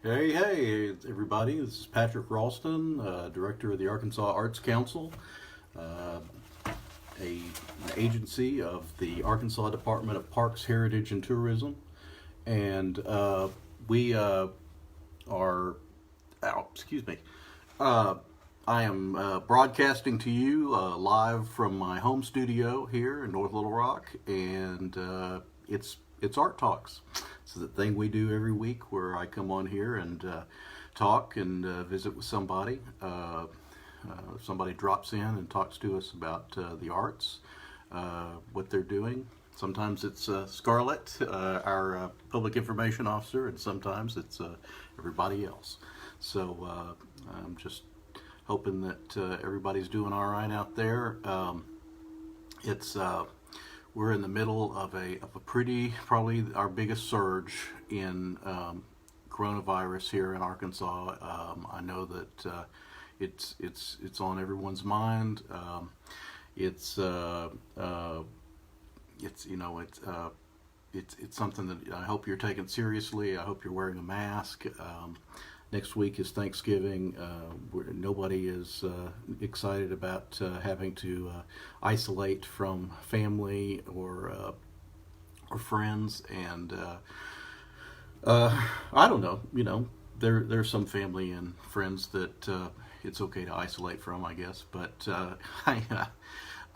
Hey, everybody. This is Patrick Ralston, Director of the Arkansas Arts Council, uh, an agency of the Arkansas Department of Parks, Heritage, and Tourism. And we are, excuse me, uh, I am broadcasting to you live from my home studio here in North Little Rock, and it's Art Talks. It's the thing we do every week where I come on here and talk and visit with somebody. Somebody drops in and talks to us about the arts, what they're doing. Sometimes it's Scarlett, our public information officer, and sometimes it's everybody else. So I'm just hoping that everybody's doing all right out there. It's We're in the middle of a pretty, probably our biggest surge in coronavirus here in Arkansas. I know that it's on everyone's mind. It's it's you know it's something that I hope you're taking seriously. I hope you're wearing a mask. Next week is Thanksgiving. Nobody is excited about having to isolate from family or friends, and I don't know. There's some family and friends that it's okay to isolate from, I guess. But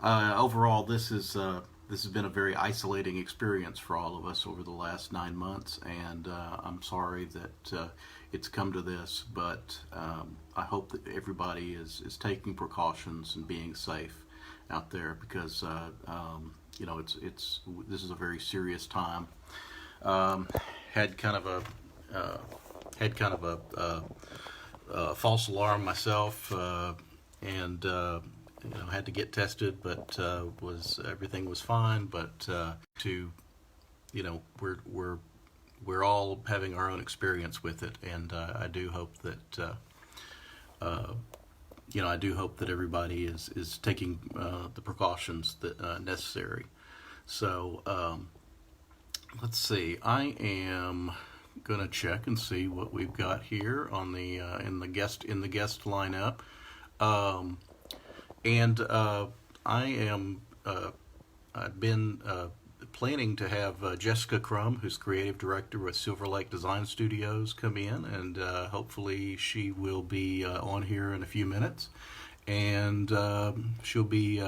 overall, this has been a very isolating experience for all of us over the last 9 months, and I'm sorry that it's come to this, but I hope that everybody is taking precautions and being safe out there because it's this is a very serious time. Um, had kind of a false alarm myself, and had to get tested, but was everything was fine. But to we're all having our own experience with it, and I do hope that I do hope that everybody is taking the precautions that necessary. So let's see. I am gonna check and see what we've got here on the in the guest lineup. Um, and I am I've been planning to have Jessica Crum, who's creative director with Silverlake Design Studios, come in, and hopefully she will be on here in a few minutes, and she'll be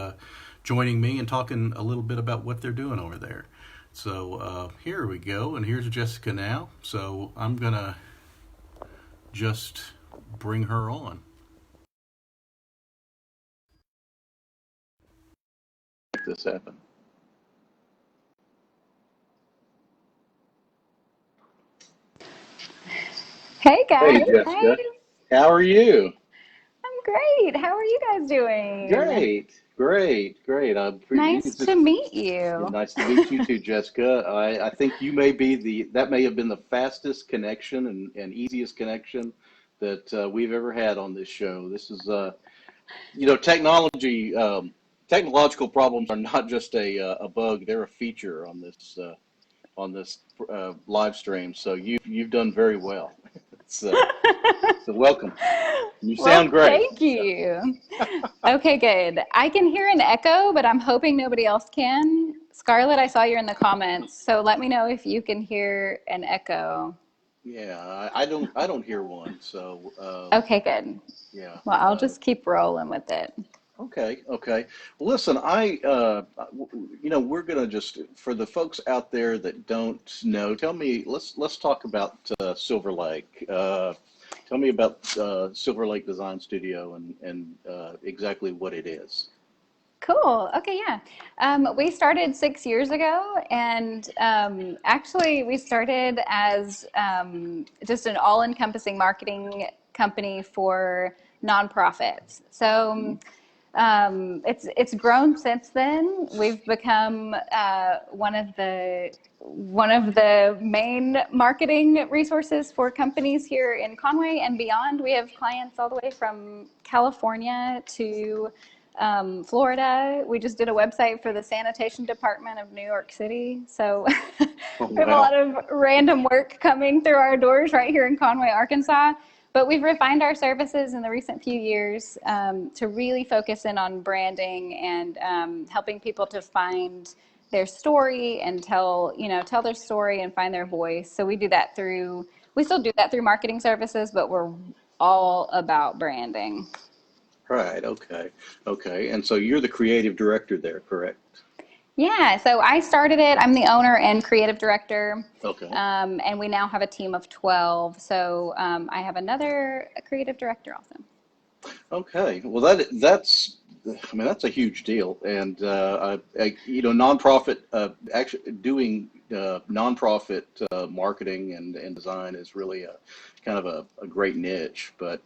joining me and talking a little bit about what they're doing over there. So here we go, and here's Jessica now. So I'm gonna just bring her on. Make this happen. Hey Hey, guys. Jessica. How are you? I'm great. How are you guys doing? Great. I Nice appreciate to this. meet you. Nice to meet you too, Jessica. I think you may be that may have been the fastest connection and easiest connection that we've ever had on this show. This is, technological problems are not just a bug; they're a feature on this live stream. So you've done very well. So welcome. You sound Well, great. thank So. you. Okay, good. I can hear an echo, but I'm hoping nobody else can. Scarlett, I saw you're in the comments, so let me know if you can hear an echo. Yeah, I don't hear one. So Okay, good. yeah. Well, I'll just keep rolling with it. Okay. Well, listen, we're gonna just for the folks out there that don't know, tell me. Let's talk about Silver Lake. Tell me about Silver Lake Design Studio and exactly what it is. Cool. Okay, yeah. We started 6 years ago, and actually, we started as just an all-encompassing marketing company for nonprofits. So it's grown since then. We've become one of the main marketing resources for companies here in Conway and beyond. We have clients all the way from California to Florida. We just did a website for the sanitation department of New York City. So Oh, we have a wow. lot of random work coming through our doors right here in Conway, Arkansas. But we've refined our services in the recent few years to really focus in on branding and helping people to find their story and tell their story and find their voice. So we still do that through marketing services, but we're all about branding. Right. Okay. Okay. And so you're the creative director there, correct? Yeah, so I started it. I'm the owner and creative director, Okay. and we now have a team of 12. So I have another creative director also. Okay. Well, that's a huge deal. And, nonprofit, actually doing nonprofit marketing and design is really a kind of a great niche. But,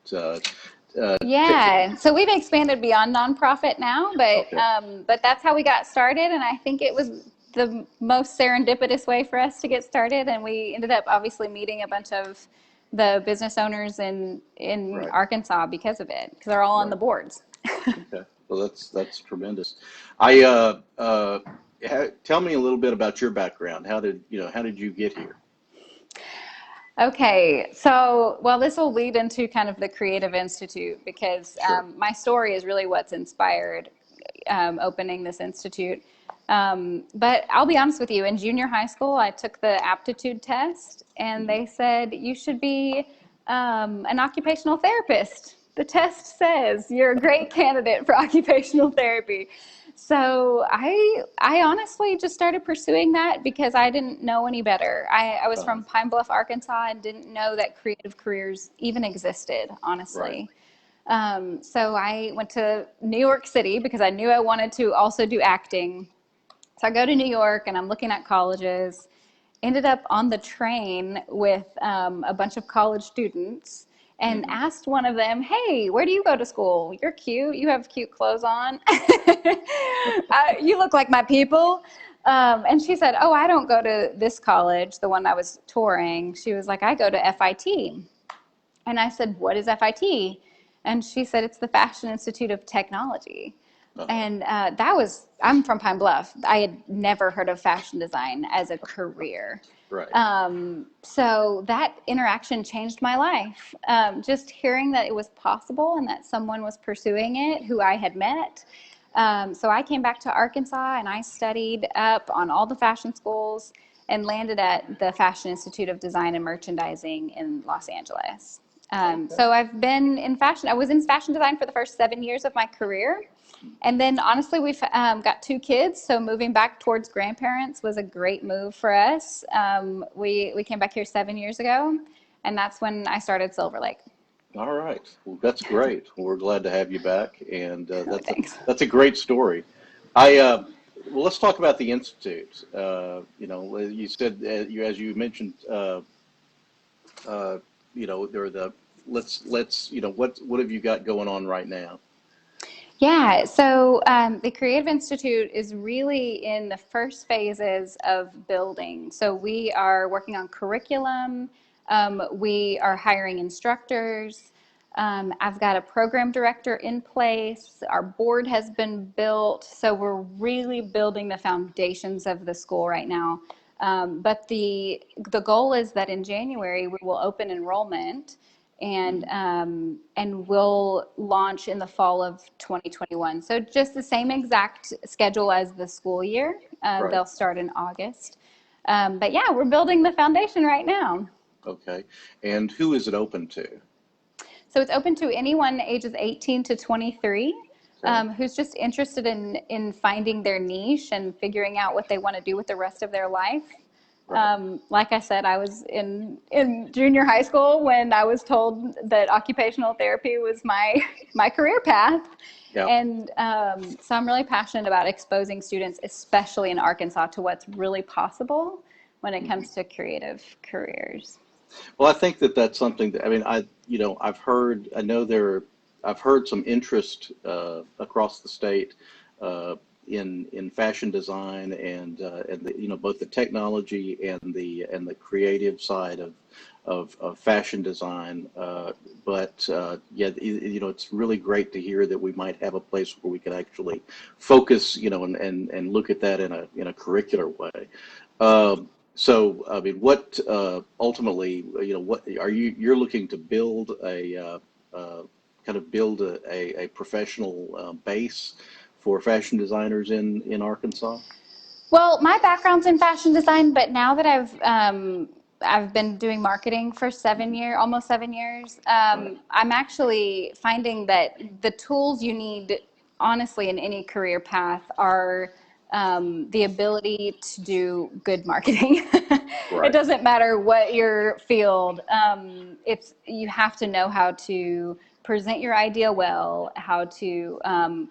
Yeah, so we've expanded beyond nonprofit now, okay. but that's how we got started, and I think it was the most serendipitous way for us to get started, and we ended up obviously meeting a bunch of the business owners in Right. Arkansas because of it, because they're all on the Right. boards. Okay. Well, that's tremendous. I tell me a little bit about your background. How did you get here? Okay, so well, this will lead into kind of the Creative Institute because Sure. my story is really what's inspired opening this institute. But I'll be honest with you, in junior high school, I took the aptitude test, and Hmm. they said you should be an occupational therapist. The test says you're a great candidate for occupational therapy. So I honestly just started pursuing that because I didn't know any better. I was Uh, from Pine Bluff, Arkansas, and didn't know that creative careers even existed, right. honestly. So I went to New York City because I knew I wanted to also do acting. So I go to New York and I'm looking at colleges. Ended up on the train with a bunch of college students and Hmm. asked one of them, "Hey, where do you go to school? You're cute. You have cute clothes on. You look like my people." And she said, "Oh, I don't go to this college, the one I was touring." She was like, "I go to FIT." And I said, "What is FIT?" And she said, "It's the Fashion Institute of Technology." Uh-huh. And I'm from Pine Bluff. I had never heard of fashion design as a career. Right. So that interaction changed my life. Just hearing that it was possible and that someone was pursuing it who I had met. So I came back to Arkansas and I studied up on all the fashion schools and landed at the Fashion Institute of Design and Merchandising in Los Angeles. Okay. So I've been in fashion. I was in fashion design for the first 7 years of my career. And then honestly, we've got 2 kids. So moving back towards grandparents was a great move for us. We came back here 7 years ago, and that's when I started Silverlake. All right. Well, that's great. We're glad to have you back, and Oh, thanks. that's a great story. I well, let's talk about the institute. You said as you mentioned, there are the let's what have you got going on right now? Yeah, so the Creative Institute is really in the first phases of building. So we are working on curriculum, we are hiring instructors. I've got a program director in place. Our board has been built. So we're really building the foundations of the school right now. But the goal is that in January we will open enrollment Hmm. and we'll launch in the fall of 2021. So just the same exact schedule as the school year. Right. They'll start in August. But yeah, we're building the foundation right now. Okay. And who is it open to? So it's open to anyone ages 18 to 23 Okay. who's just interested in finding their niche and figuring out what they want to do with the rest of their life. Right. Like I said, I was in junior high school when I was told that occupational therapy was my career path. Yeah. And so I'm really passionate about exposing students, especially in Arkansas, to what's really possible when it Hmm. comes to creative careers. Well, I think that's something that, I mean, I've heard some interest across the state, in fashion design and the, both the technology and the creative side of fashion design. But yeah, it's really great to hear that we might have a place where we can actually focus, and look at that in a curricular way. So, I mean, what ultimately, what are you're looking to build kind of build a professional base for fashion designers in Arkansas? Well, my background's in fashion design, but now that I've been doing marketing for 7 years, almost 7 years. Right. I'm actually finding that the tools you need, honestly, in any career path are the ability to do good marketing. It Right. doesn't matter what your field. You have to know how to present your idea well, how to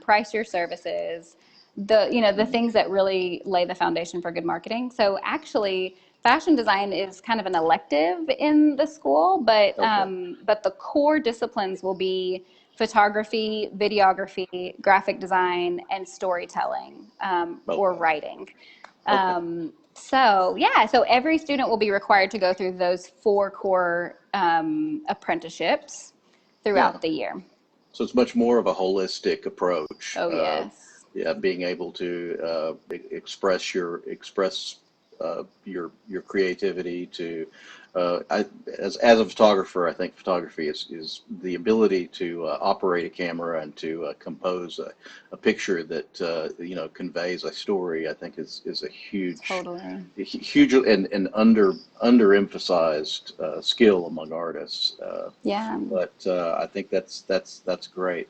price your services, the Mhm. things that really lay the foundation for good marketing. So actually, fashion design is kind of an elective in the school, Okay. but the core disciplines will be photography, videography, graphic design, and storytelling, or Okay. writing. Okay. So yeah, so every student will be required to go through those four core apprenticeships Yeah. throughout the year. So it's much more of a holistic approach. Oh yes. Yeah, being able to express your creativity to as a photographer, I think photography is the ability to operate a camera and to compose a picture that conveys a story. I think is a Totally. huge and underemphasized skill among artists. Yeah. But I think that's great.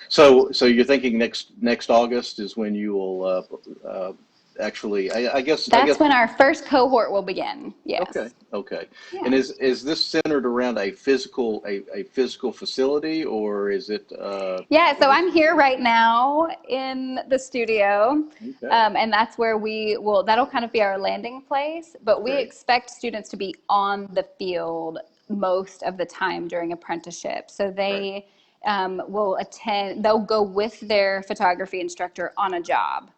So you're thinking next August is when you will actually, I That's guess. when our first cohort will begin. Okay, Yes. okay. And Yeah. is this centered around a physical facility, or is it Yeah, is so this I'm here right now in the studio, okay? and that's where that'll kind of be our landing place, but we Great, expect students to be on the field most of the time during apprenticeship. So right, they'll go with their photography instructor on a job,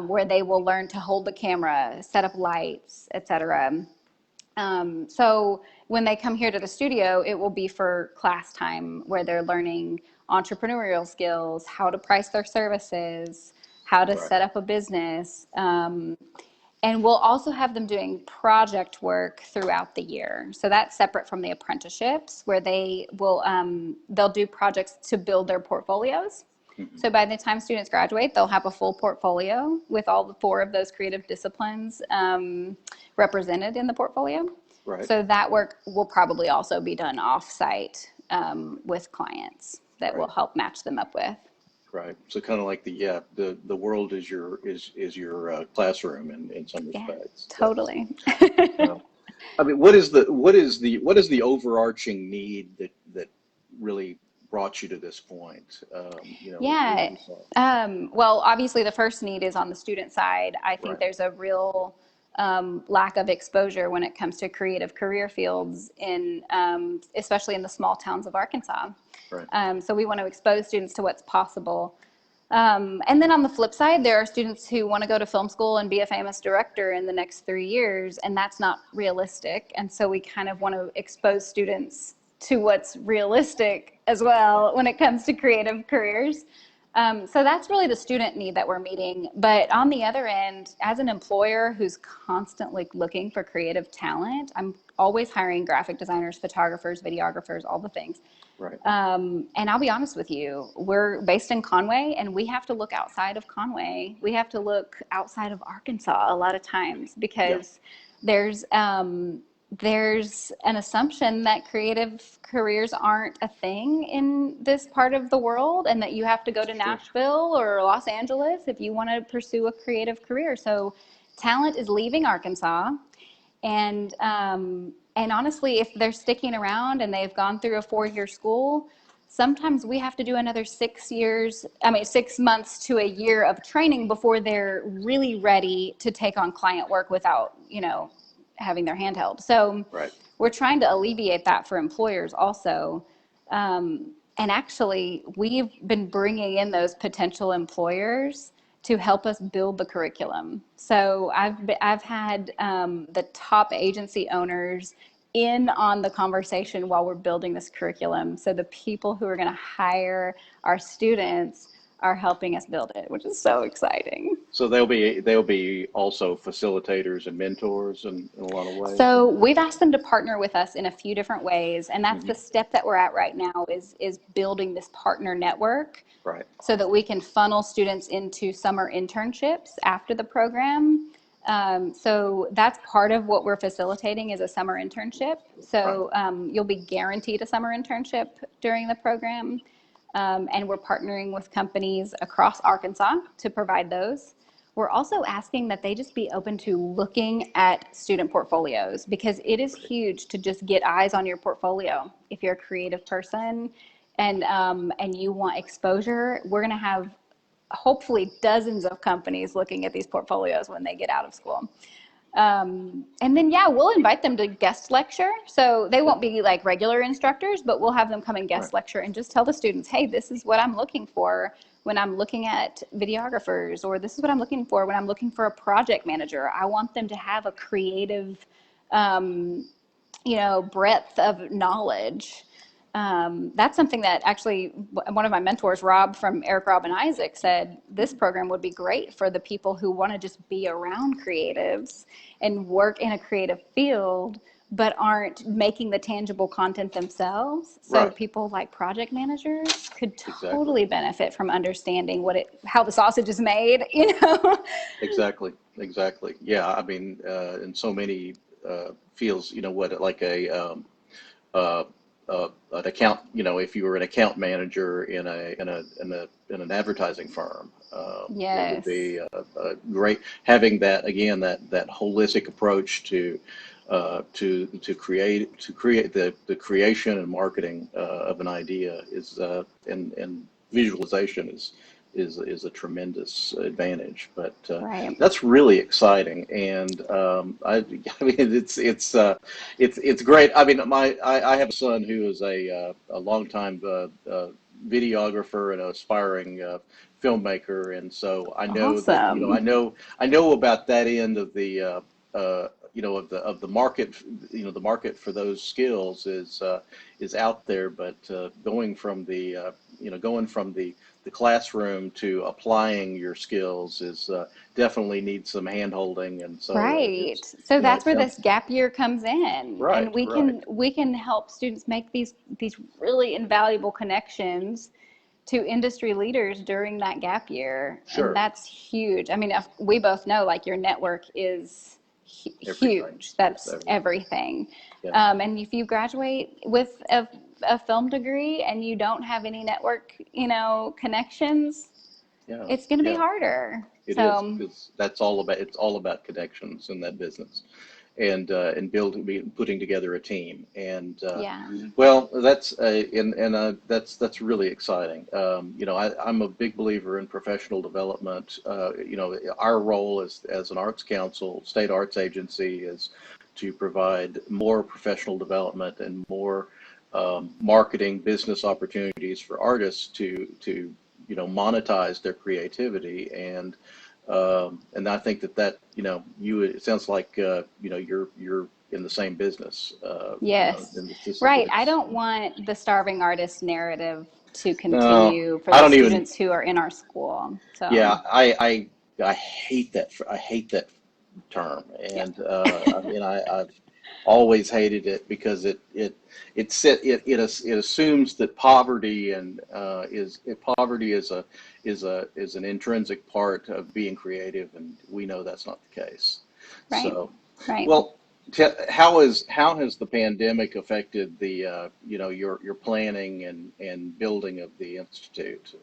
where they will learn to hold the camera, set up lights, etc. So when they come here to the studio, it will be for class time where they're learning entrepreneurial skills, how to price their services, how to right, set up a business. And we'll also have them doing project work throughout the year. So that's separate from the apprenticeships where they'll do projects to build their portfolios. hmm So by the time students graduate, they'll have a full portfolio with all the four of those creative disciplines represented in the portfolio. right, So that work will probably also be done off-site with clients that we'll right, help match them up with. right. So kind of like the world is your classroom in some Yeah, respects. That's totally. uh, I mean, what is the overarching need that really brought you to this point? With Yeah. yourself. Well, obviously, the first need is on the student side. I think Right, there's a real lack of exposure when it comes to creative career fields especially in the small towns of Arkansas. right, So we want to expose students to what's possible. And then on the flip side, there are students who want to go to film school and be a famous director in the next 3 years, and that's not realistic. And so we kind of want to expose students to what's realistic as right, well when it comes to creative careers. So that's really the student need that we're meeting. But on the other end, as an employer who's constantly looking for creative talent, I'm always hiring graphic designers, photographers, videographers, all the things. right. And I'll be honest with you, we're based in Conway and we have to look outside of Conway. We have to look outside of Arkansas a lot of times Yeah, because there's there's an assumption that creative careers aren't a thing in this part of the world and that you have to go to sure. Nashville or Los Angeles if you want to pursue a creative career. So talent is leaving Arkansas. And honestly, if they're sticking around and they've gone through a 4 year school, sometimes we have to do another 6 years, I mean, 6 months to a year of training before they're really ready to take on client work without, having their hand held. So Right. we're trying to alleviate that for employers also. And actually, we've been bringing in those potential employers to help us build the curriculum. So I've had the top agency owners in on the conversation while we're building this curriculum. So the people who are going to hire our students are helping us build it, which is so exciting. So they'll be also facilitators and mentors in a lot of ways. So we've asked them to partner with us in a few different ways, and that's the step that we're at right now is building this partner network. Right. So that we can funnel students into summer internships after the program. So that's part of what we're facilitating is a summer internship. So you'll be guaranteed a summer internship during the program. And we're partnering with companies across Arkansas to provide those. We're also asking that they just be open to looking at student portfolios, because it is huge to just get eyes on your portfolio. If you're a creative person and you want exposure, we're going to have hopefully dozens of companies looking at these portfolios when they get out of school. And then, we'll invite them to guest lecture. So they won't be like regular instructors, but we'll have them come and guest lecture and just tell the students, hey, this is what I'm looking for when I'm looking at videographers, or this is what I'm looking for when I'm looking for a project manager. I want them to have a creative, breadth of knowledge. That's something that actually one of my mentors, Rob from Eric, Rob, and Isaac, said this program would be great for the people who want to just be around creatives and work in a creative field, but aren't making the tangible content themselves. So people like project managers could totally benefit from understanding how the sausage is made, Exactly. Yeah, I mean, in so many fields, like an account, if you were an account manager in an advertising firm, it would be great having that holistic approach to create the creation and marketing of an idea and visualization is a tremendous advantage, but that's really exciting, and I mean it's great. I mean, I have a son who is a longtime videographer and an aspiring filmmaker, and so I know that I know about that end of the of the market. The market for those skills is out there, but going from the classroom to applying your skills is definitely needs some hand holding, and so so that's where this gap year comes in, and we can help students make these really invaluable connections to industry leaders during that gap year. And that's huge. I mean, we both know like your network is huge. That's everything. And if you graduate with a film degree and you don't have any network, connections, it's going to be harder. It is, because it's all about connections in that business, and putting together a team, and well, that's that's really exciting. I'm a big believer in professional development. Our role as an arts council, state arts agency, is to provide more professional development and more marketing business opportunities for artists to monetize their creativity, and I think that it sounds like you're in the same business. Yes, right. I don't want the starving artist narrative to continue for the students who are in our school. So yeah, I hate that. I hate that term, and I mean I've always hated it because it assumes that poverty is an intrinsic part of being creative, and we know that's not the case. So, well, how has the pandemic affected the your planning and building of the institute?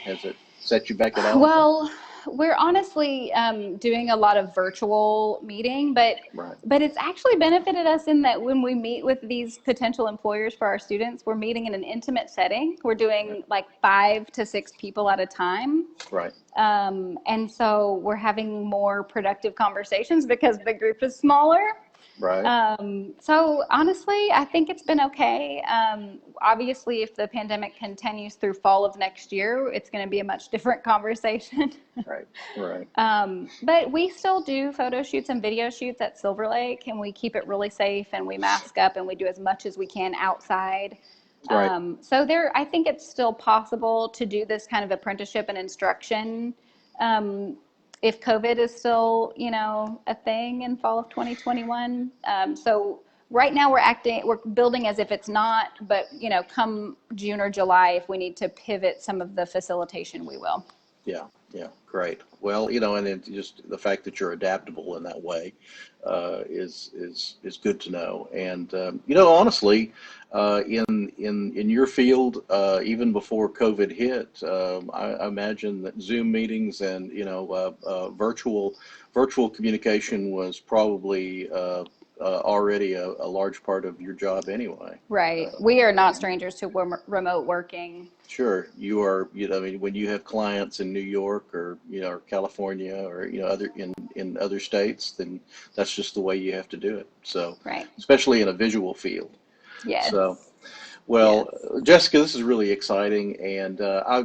Has it set you back at all? Well, we're honestly doing a lot of virtual meeting, but it's actually benefited us in that when we meet with these potential employers for our students, we're meeting in an intimate setting. We're doing like 5 to 6 people at a time. And so we're having more productive conversations because the group is smaller. Right. So honestly, I think it's been okay. Obviously, if the pandemic continues through fall of next year, it's going to be a much different conversation. Right. Right. But we still do photo shoots and video shoots at Silverlake, and we keep it really safe, and we mask up, and we do as much as we can outside. Right. So I think it's still possible to do this kind of apprenticeship and instruction. If COVID is still, a thing in fall of 2021. So right now we're building as if it's not, but, come June or July, if we need to pivot some of the facilitation, we will. Yeah, yeah, great. Well, and it's just the fact that you're adaptable in that way is good to know. And honestly, in your field, even before COVID hit, I imagine that Zoom meetings and virtual communication was probably already a large part of your job anyway. Right. We are not strangers to remote working. Sure, you are. I mean, when you have clients in New York or or California or other in other states, then that's just the way you have to do it. So, right. Especially in a visual field. Yes. So, well, yes. Jessica, this is really exciting, and I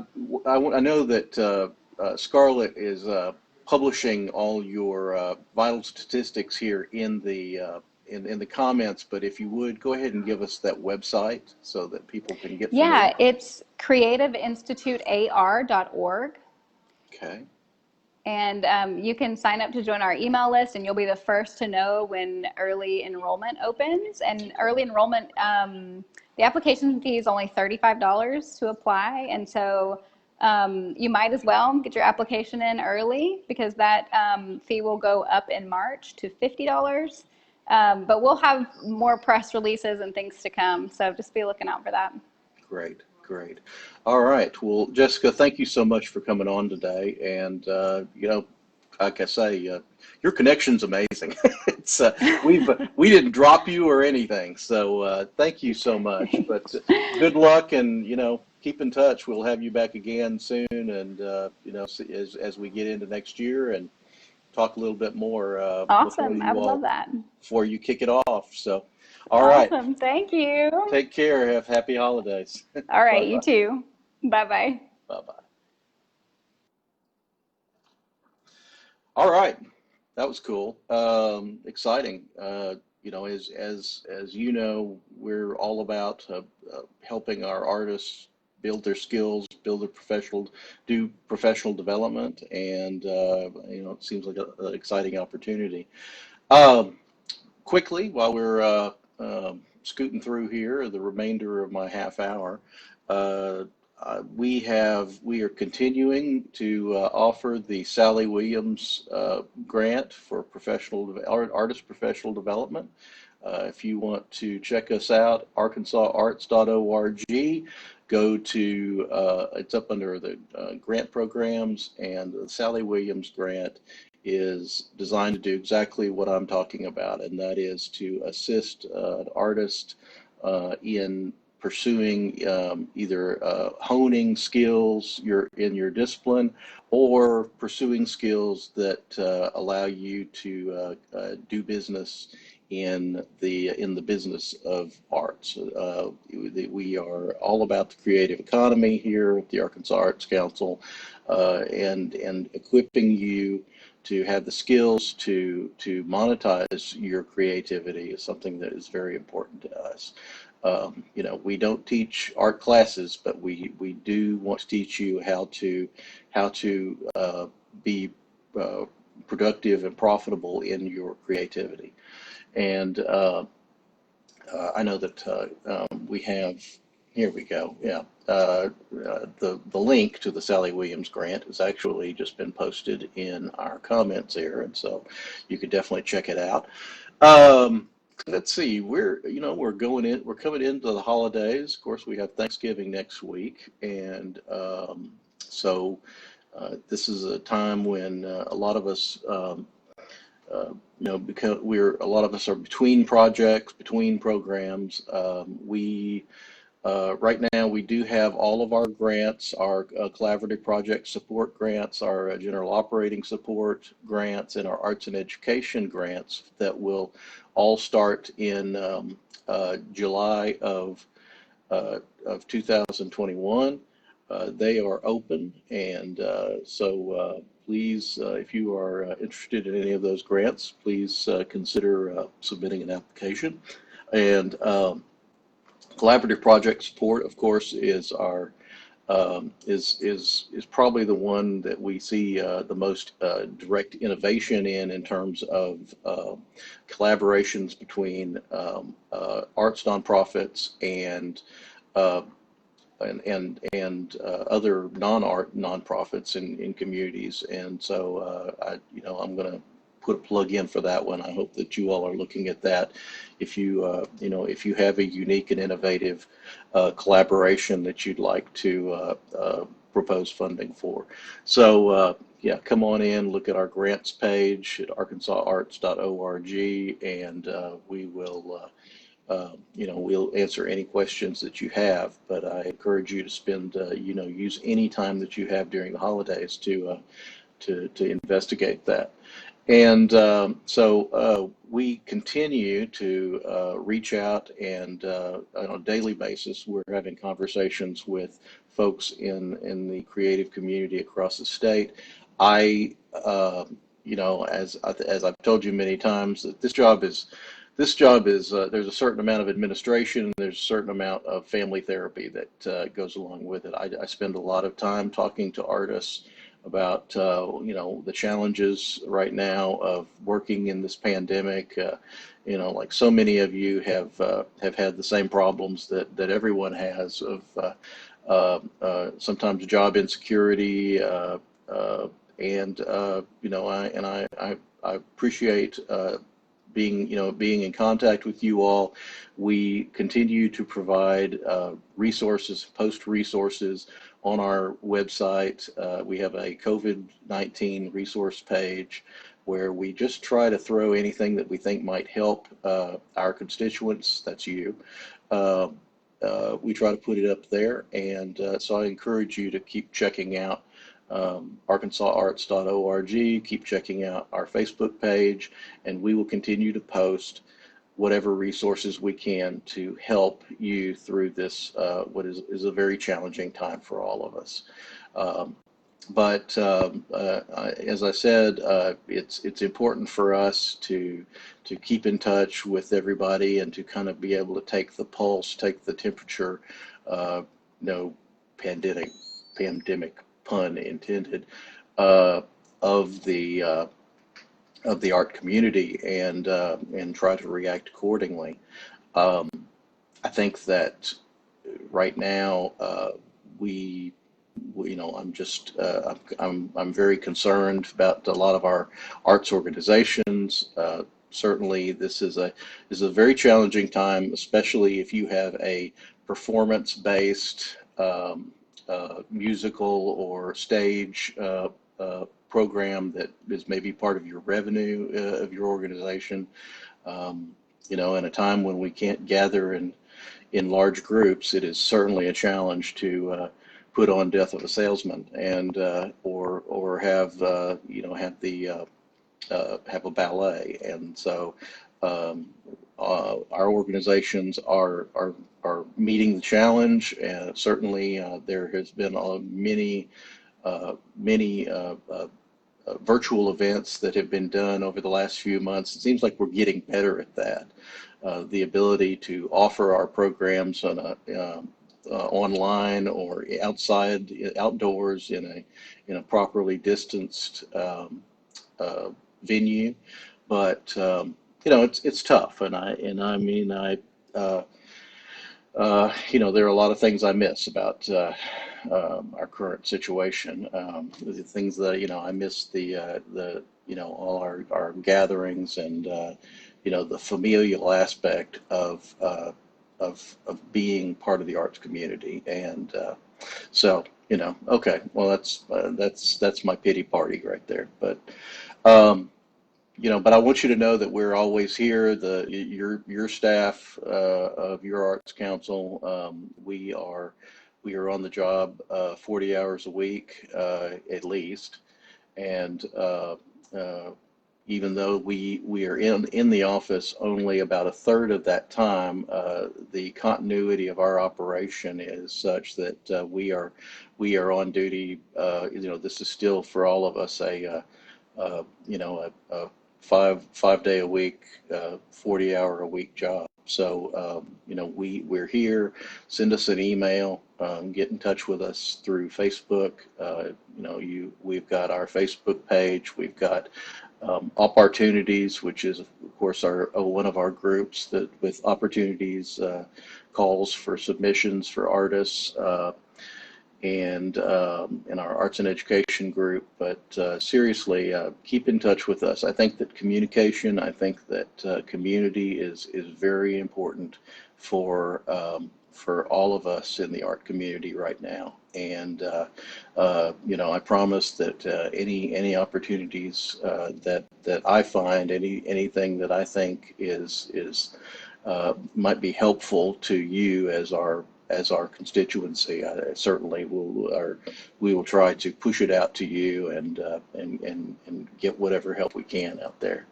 know that Scarlett is publishing all your vital statistics here in the in the comments, but if you would go ahead and give us that website so that people can get familiar. Yeah, it's creativeinstitutear.org. Okay. And you can sign up to join our email list, and you'll be the first to know when early enrollment opens. And early enrollment, the application fee is only $35 to apply. And so you might as well get your application in early, because that fee will go up in March to $50. But we'll have more press releases and things to come. So just be looking out for that. Great. Great. All right. Well, Jessica, thank you so much for coming on today. And, like I say, your connection's amazing. It's, we didn't drop you or anything. So thank you so much. But good luck, and, keep in touch. We'll have you back again soon. And, as we get into next year and talk a little bit more. Awesome. I would love that. Before you kick it off. So. All right. Awesome. Thank you. Take care. Have happy holidays. All right. You too. Bye-bye. Bye-bye. All right. That was cool. Exciting. As you know, we're all about helping our artists build their skills, do professional development, and it seems like an exciting opportunity. Quickly, while we're scooting through here, the remainder of my half hour, we are continuing to offer the Sally Williams grant for artist professional development. If you want to check us out, arkansasarts.org. Go to it's up under the grant programs, and the Sally Williams grant is designed to do exactly what I'm talking about, and that is to assist an artist in pursuing either honing skills in your discipline, or pursuing skills that allow you to do business in the business of arts. We are all about the creative economy here at the Arkansas Arts Council, and equipping you to have the skills to monetize your creativity is something that is very important to us. We don't teach art classes, but we do want to teach you how to be productive and profitable in your creativity. And I know that we have. Here we go. Yeah, the link to the Sally Williams grant has actually just been posted in our comments here, and so you could definitely check it out. Let's see. We're coming into the holidays. Of course, we have Thanksgiving next week, and so this is a time when a lot of us. Because a lot of us are between projects, between programs. We Right now, we do have all of our grants, our collaborative project support grants, our general operating support grants, and our arts and education grants that will all start in July of 2021. They are open, and so please, if you are interested in any of those grants, please consider submitting an application. And collaborative project support, of course, is our is probably the one that we see the most direct innovation in terms of collaborations between arts nonprofits and other non-art nonprofits in communities. And so I'm going to put a plug in for that one. I hope that you all are looking at that. If you if you have a unique and innovative collaboration that you'd like to propose funding for. So yeah, come on in, look at our grants page at arkansasarts.org, and we will we'll answer any questions that you have. But I encourage you to spend use any time that you have during the holidays to investigate that. And so we continue to reach out, and on a daily basis, we're having conversations with folks in the creative community across the state. As I've told you many times, that this job is there's a certain amount of administration, there's a certain amount of family therapy that goes along with it. I spend a lot of time talking to artists about the challenges right now of working in this pandemic. Like so many of you have had the same problems that everyone has of sometimes job insecurity, and I appreciate being in contact with you all. We continue to provide resources, post resources on our website. We have a COVID-19 resource page where we just try to throw anything that we think might help our constituents. That's you. We try to put it up there, and so I encourage you to keep checking out arkansasarts.org, keep checking out our Facebook page, and we will continue to post whatever resources we can to help you through this, what is a very challenging time for all of us. But as I said, it's important for us to keep in touch with everybody and to kind of be able to take the pulse, take the temperature, pandemic pun intended, of the art community, and try to react accordingly. I think that right now I'm very concerned about a lot of our arts organizations. Certainly, this is a very challenging time, especially if you have a performance-based musical or stage program that is maybe part of your revenue of your organization. In a time when we can't gather in large groups, it is certainly a challenge to put on Death of a Salesman and or have have a ballet. And so our organizations are meeting the challenge, and certainly there has been many virtual events that have been done over the last few months. It seems like we're getting better at that. The ability to offer our programs on a online or outdoors in a properly distanced venue, but it's tough, and I mean there are a lot of things I miss about our current situation. The things that I miss the all our gatherings, and the familial aspect of being part of the arts community. And so okay, well that's my pity party right there. But but I want you to know that we're always here. Your staff of your Arts Council, we are on the job 40 hours a week at least, and even though we are in the office only about a third of that time, the continuity of our operation is such that we are on duty. This is still for all of us a 5 day a week, 40-hour a week job. So we're here. Send us an email. Get in touch with us through Facebook. We've got our Facebook page. We've got Opportunities, which is of course one of our groups that with opportunities calls for submissions for artists. And in our arts and education group, but seriously, keep in touch with us. I think that communication, I think that community is very important for all of us in the art community right now. And I promise that any opportunities that I find, anything that I think is might be helpful to you as our constituency, certainly we will try to push it out to you and get whatever help we can out there.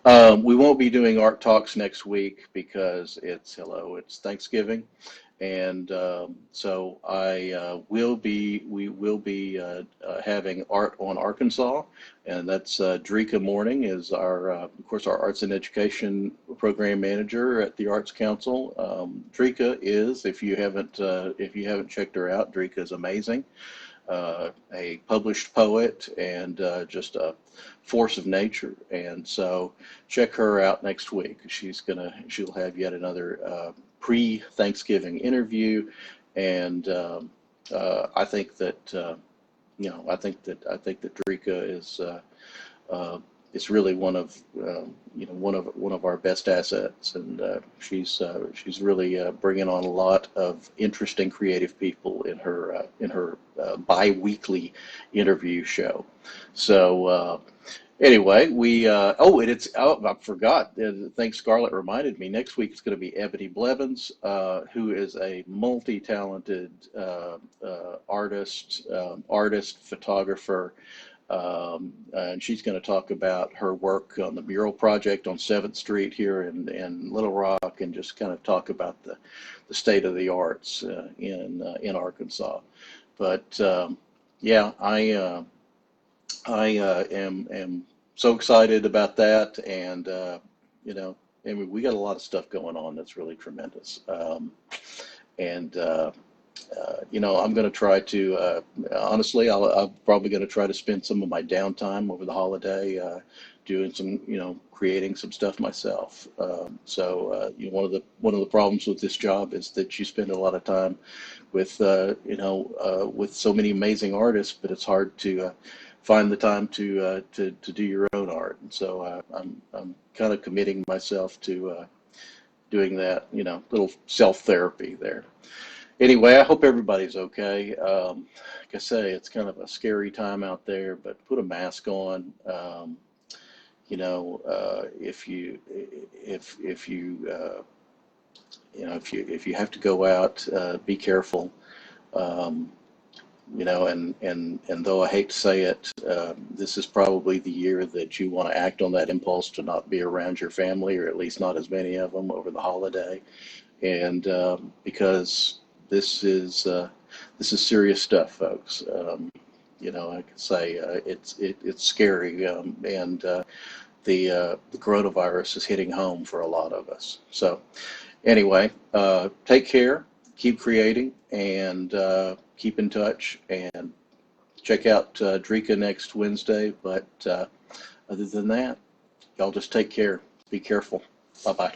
We won't be doing ARTalks next week because it's Thanksgiving, and so we will be having Art on Arkansas, and that's Drika Morning is of course our arts and education program manager at the Arts Council. Drika is, if you haven't checked her out, Drika is amazing. A published poet and just a force of nature, and so check her out next week. She'll have yet another pre-Thanksgiving interview, and I think that Drika is really one of our best assets, and she's really bringing on a lot of interesting creative people in her bi-weekly interview show. So anyway, I forgot. Thanks, Scarlett reminded me. Next week it's going to be Ebony Blevins, who is a multi-talented artist, photographer. And she's going to talk about her work on the mural project on 7th Street here in Little Rock, and just kind of talk about the state of the arts in Arkansas. But yeah, I am so excited about that, and we got a lot of stuff going on that's really tremendous. I'm going to try to, honestly, I'm probably going to try to spend some of my downtime over the holiday doing some, creating some stuff myself. One of the problems with this job is that you spend a lot of time with, with so many amazing artists, but it's hard to find the time to do your own art. And so I'm kind of committing myself to doing that, little self-therapy there. Anyway, I hope everybody's okay. Like I say, it's kind of a scary time out there, but put a mask on. If you have to go out, be careful. And though I hate to say it, this is probably the year that you want to act on that impulse to not be around your family, or at least not as many of them over the holiday, and because this is serious stuff, folks. I can say it's scary, and the coronavirus is hitting home for a lot of us. So anyway, take care, keep creating, and keep in touch, and check out Drika next Wednesday. But other than that, y'all just take care. Be careful. Bye-bye.